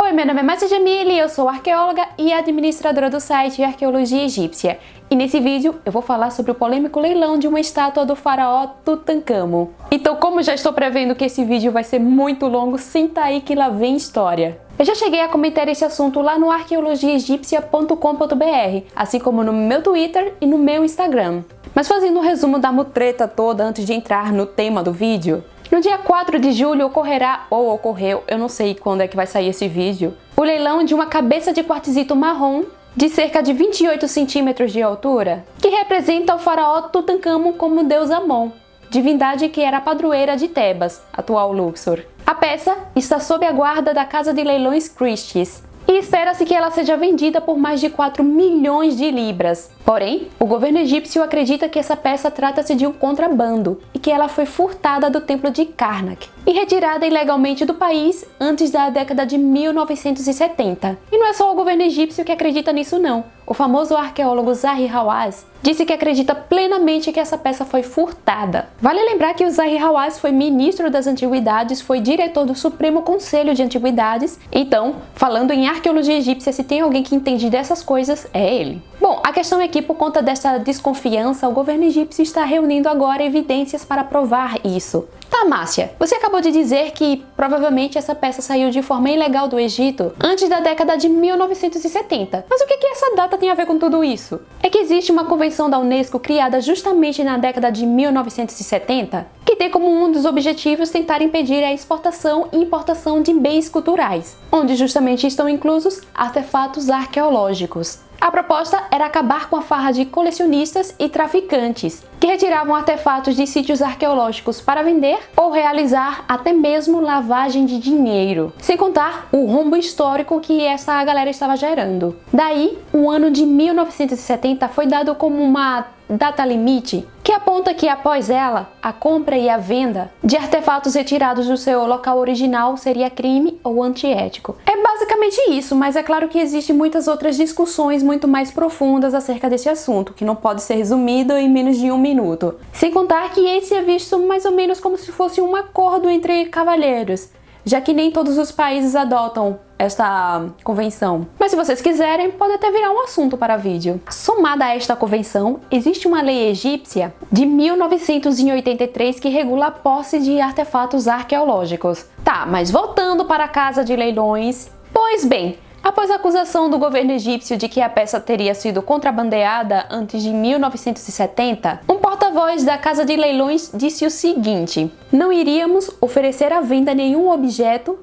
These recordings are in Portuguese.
Oi, meu nome é Márcia Jamile, eu sou arqueóloga e administradora do site Arqueologia Egípcia. E nesse vídeo eu vou falar sobre o polêmico leilão de uma estátua do faraó Tutancâmon. Então, como já estou prevendo que esse vídeo vai ser muito longo, senta aí que lá vem história. Eu já cheguei a comentar esse assunto lá no arqueologiaegipcia.com.br, assim como no meu Twitter e no meu Instagram. Mas fazendo um resumo da mutreta toda antes de entrar no tema do vídeo, no dia 4 de julho ocorrerá, ou ocorreu, eu não sei quando é que vai sair esse vídeo, o leilão de uma cabeça de quartzito marrom de cerca de 28 centímetros de altura, que representa o faraó Tutancâmon como deus Amon, divindade que era a padroeira de Tebas, atual Luxor. A peça está sob a guarda da Casa de Leilões Christie's e espera-se que ela seja vendida por mais de 4 milhões de libras. Porém, o governo egípcio acredita que essa peça trata-se de um contrabando e que ela foi furtada do templo de Karnak e retirada ilegalmente do país antes da década de 1970. E não é só o governo egípcio que acredita nisso não. O famoso arqueólogo Zahi Hawass disse que acredita plenamente que essa peça foi furtada. Vale lembrar que o Zahi Hawass foi ministro das Antiguidades, foi diretor do Supremo Conselho de Antiguidades, então, falando em arqueologia egípcia, se tem alguém que entende dessas coisas, é ele. Bom, a questão é que por conta dessa desconfiança, o governo egípcio está reunindo agora evidências para provar isso. Tá, Márcia, você acabou de dizer que provavelmente essa peça saiu de forma ilegal do Egito antes da década de 1970. Mas o que essa data tem a ver com tudo isso? É que existe uma convenção da Unesco criada justamente na década de 1970 que tem como um dos objetivos tentar impedir a exportação e importação de bens culturais, onde justamente estão inclusos artefatos arqueológicos. A proposta era acabar com a farra de colecionistas e traficantes, que retiravam artefatos de sítios arqueológicos para vender ou realizar até mesmo lavagem de dinheiro, sem contar o rombo histórico que essa galera estava gerando. Daí, o ano de 1970 foi dado como uma data limite, que aponta que após ela, a compra e a venda de artefatos retirados do seu local original seria crime ou antiético. É basicamente isso, mas é claro que existem muitas outras discussões muito mais profundas acerca desse assunto, que não pode ser resumido em menos de um minuto. Sem contar que esse é visto mais ou menos como se fosse um acordo entre cavalheiros, já que nem todos os países adotam esta convenção. Mas se vocês quiserem, pode até virar um assunto para vídeo. Somada a esta convenção, existe uma lei egípcia de 1983 que regula a posse de artefatos arqueológicos. Tá, mas voltando para a Casa de Leilões, pois bem, após a acusação do governo egípcio de que a peça teria sido contrabandeada antes de 1970, um porta-voz da Casa de Leilões disse o seguinte: não iríamos oferecer à venda nenhum objeto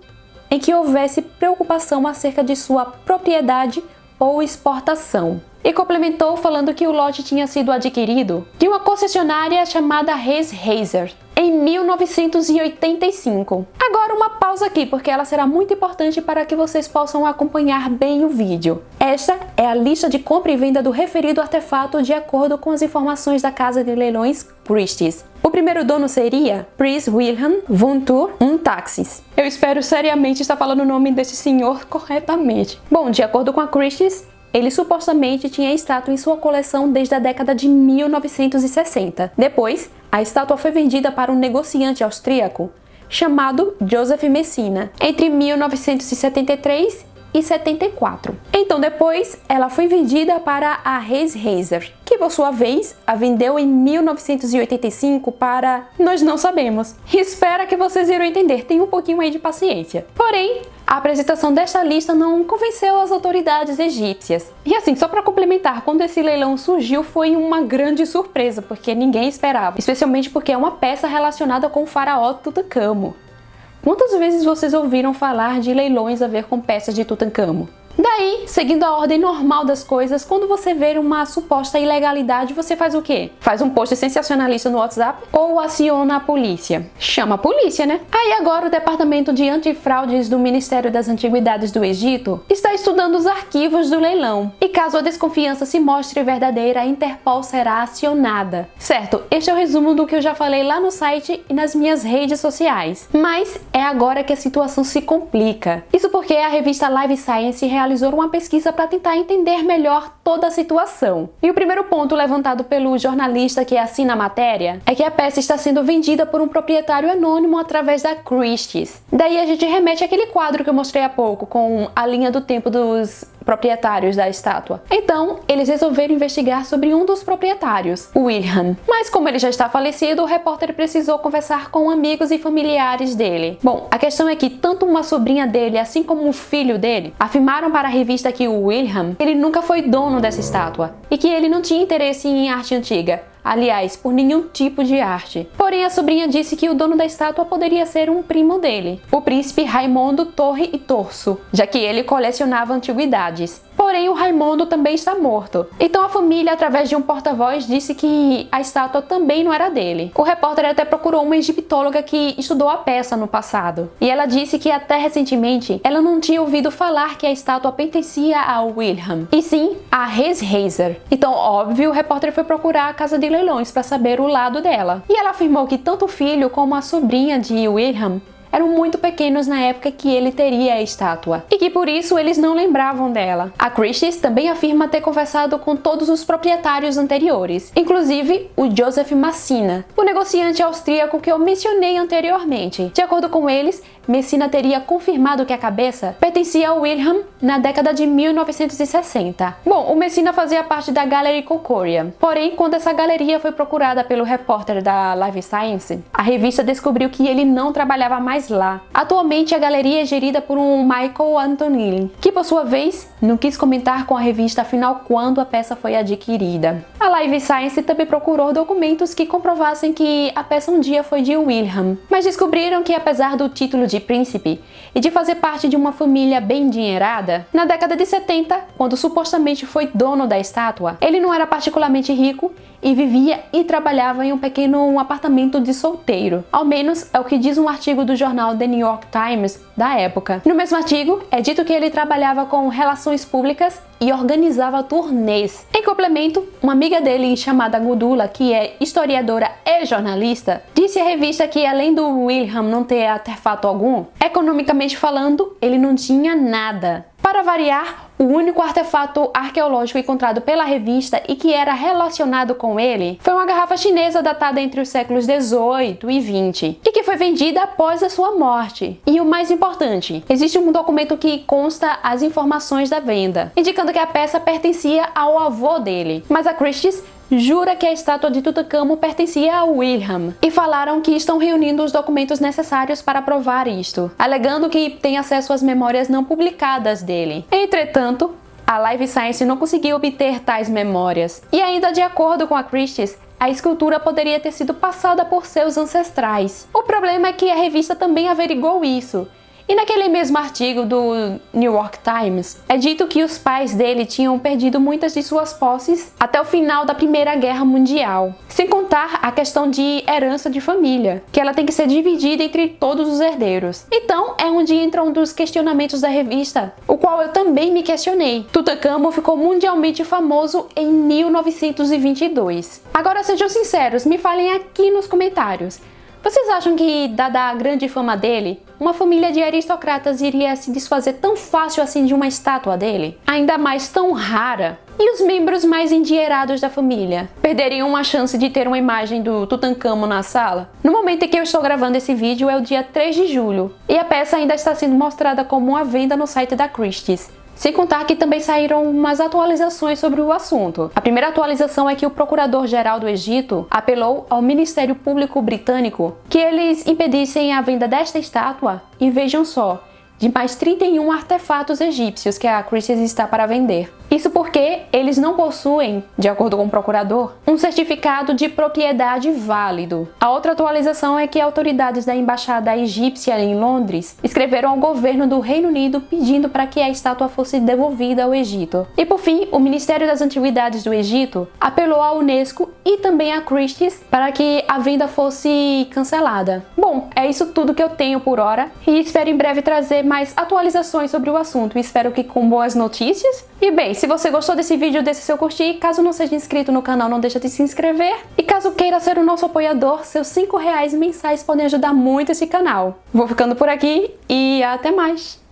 em que houvesse preocupação acerca de sua propriedade ou exportação. E complementou falando que o lote tinha sido adquirido de uma concessionária chamada Reis Hazer em 1985. Agora uma pausa aqui, porque ela será muito importante para que vocês possam acompanhar bem o vídeo. Esta é a lista de compra e venda do referido artefato de acordo com as informações da Casa de Leilões Christie's. O primeiro dono seria Prince Wilhelm von Thur Taxis. Eu espero seriamente estar falando o nome desse senhor corretamente. Bom, de acordo com a Christie's, ele supostamente tinha a estátua em sua coleção desde a década de 1960. Depois, a estátua foi vendida para um negociante austríaco chamado Joseph Messina entre 1973 e 74. Então depois, ela foi vendida para a Reis Hazer, que por sua vez a vendeu em 1985 para... nós não sabemos. Espero que vocês irão entender, tem um pouquinho aí de paciência. Porém, a apresentação desta lista não convenceu as autoridades egípcias. E assim, só para complementar, quando esse leilão surgiu foi uma grande surpresa, porque ninguém esperava, especialmente porque é uma peça relacionada com o faraó Tutancâmon. Quantas vezes vocês ouviram falar de leilões a ver com peças de Tutancâmon? Daí, seguindo a ordem normal das coisas, quando você vê uma suposta ilegalidade, você faz o quê? Faz um post sensacionalista no WhatsApp ou aciona a polícia? Chama a polícia, né? Aí agora o Departamento de Antifraudes do Ministério das Antiguidades do Egito está estudando os arquivos do leilão. E caso a desconfiança se mostre verdadeira, a Interpol será acionada. Certo, este é o resumo do que eu já falei lá no site e nas minhas redes sociais. Mas é agora que a situação se complica. Isso porque a revista Live Science realizou realizou uma pesquisa para tentar entender melhor toda a situação. E o primeiro ponto levantado pelo jornalista que assina a matéria é que a peça está sendo vendida por um proprietário anônimo através da Christie's. Daí a gente remete àquele quadro que eu mostrei há pouco, com a linha do tempo dos proprietários da estátua. Então, eles resolveram investigar sobre um dos proprietários, o Wilhelm. Mas como ele já está falecido, o repórter precisou conversar com amigos e familiares dele. Bom, a questão é que tanto uma sobrinha dele, assim como um filho dele, afirmaram para a revista que o Wilhelm, ele nunca foi dono dessa estátua e que ele não tinha interesse em arte antiga. Aliás, por nenhum tipo de arte. Porém, a sobrinha disse que o dono da estátua poderia ser um primo dele, o príncipe Raimondo Torre e Torso, já que ele colecionava antiguidades. Porém, o Raimondo também está morto. Então a família, através de um porta-voz, disse que a estátua também não era dele. O repórter até procurou uma egiptóloga que estudou a peça no passado. E ela disse que até recentemente ela não tinha ouvido falar que a estátua pertencia ao Wilhelm, e sim a Reiser. Então, óbvio, o repórter foi procurar a casa de leilões para saber o lado dela. E ela afirmou que tanto o filho como a sobrinha de Wilhelm eram muito pequenos na época que ele teria a estátua, e que por isso eles não lembravam dela. A Christie's também afirma ter conversado com todos os proprietários anteriores, inclusive o Joseph Messina, o negociante austríaco que eu mencionei anteriormente. De acordo com eles, Messina teria confirmado que a cabeça pertencia ao Wilhelm na década de 1960. Bom, o Messina fazia parte da Gallery Concordia, porém, quando essa galeria foi procurada pelo repórter da Live Science, a revista descobriu que ele não trabalhava mais lá. Atualmente, a galeria é gerida por um Michael Antonelli, que por sua vez não quis comentar com a revista afinal quando a peça foi adquirida. A Live Science também procurou documentos que comprovassem que a peça um dia foi de Wilhelm, mas descobriram que apesar do título de príncipe e de fazer parte de uma família bem endinheirada, na década de 70, quando supostamente foi dono da estátua, ele não era particularmente rico e vivia e trabalhava em um pequeno apartamento de solteiro. Ao menos é o que diz um artigo do jornal The New York Times da época. No mesmo artigo, é dito que ele trabalhava com relações públicas e organizava turnês. Em complemento, uma amiga dele chamada Gudula, que é historiadora e jornalista, disse à revista que além do Wilhelm não ter artefato algum, economicamente falando, ele não tinha nada. Para variar, o único artefato arqueológico encontrado pela revista e que era relacionado com ele foi uma garrafa chinesa datada entre os séculos 18 e 20 e que foi vendida após a sua morte. E o mais importante, existe um documento que consta as informações da venda, indicando que a peça pertencia ao avô dele, mas a Christie's jura que a estátua de Tutankhamon pertencia a Wilhelm e falaram que estão reunindo os documentos necessários para provar isto, alegando que tem acesso às memórias não publicadas dele. Entretanto, a Live Science não conseguiu obter tais memórias. E ainda de acordo com a Christie's, a escultura poderia ter sido passada por seus ancestrais. O problema é que a revista também averiguou isso. E naquele mesmo artigo do New York Times, é dito que os pais dele tinham perdido muitas de suas posses até o final da Primeira Guerra Mundial. Sem contar a questão de herança de família, que ela tem que ser dividida entre todos os herdeiros. Então, é onde entra um dos questionamentos da revista, o qual eu também me questionei. Tutankhamon ficou mundialmente famoso em 1922. Agora, sejam sinceros, me falem aqui nos comentários. Vocês acham que, dada a grande fama dele, uma família de aristocratas iria se desfazer tão fácil assim de uma estátua dele? Ainda mais tão rara? E os membros mais endinheirados da família? Perderiam uma chance de ter uma imagem do Tutankhamon na sala? No momento em que eu estou gravando esse vídeo é o dia 3 de julho, e a peça ainda está sendo mostrada como uma venda no site da Christie's. Sem contar que também saíram umas atualizações sobre o assunto. A primeira atualização é que o Procurador-Geral do Egito apelou ao Ministério Público Britânico que eles impedissem a venda desta estátua e vejam só, de mais 31 artefatos egípcios que a Christie's está para vender. Isso porque eles não possuem, de acordo com o procurador, um certificado de propriedade válido. A outra atualização é que autoridades da Embaixada Egípcia em Londres escreveram ao governo do Reino Unido pedindo para que a estátua fosse devolvida ao Egito. E por fim, o Ministério das Antiguidades do Egito apelou à Unesco e também à Christie's para que a venda fosse cancelada. Bom, é isso tudo que eu tenho por hora e espero em breve trazer mais atualizações sobre o assunto. Espero que com boas notícias. E bem, se você gostou desse vídeo, deixe seu curtir. Caso não seja inscrito no canal, não deixe de se inscrever. E caso queira ser o nosso apoiador, seus R$ 5 mensais podem ajudar muito esse canal. Vou ficando por aqui e até mais!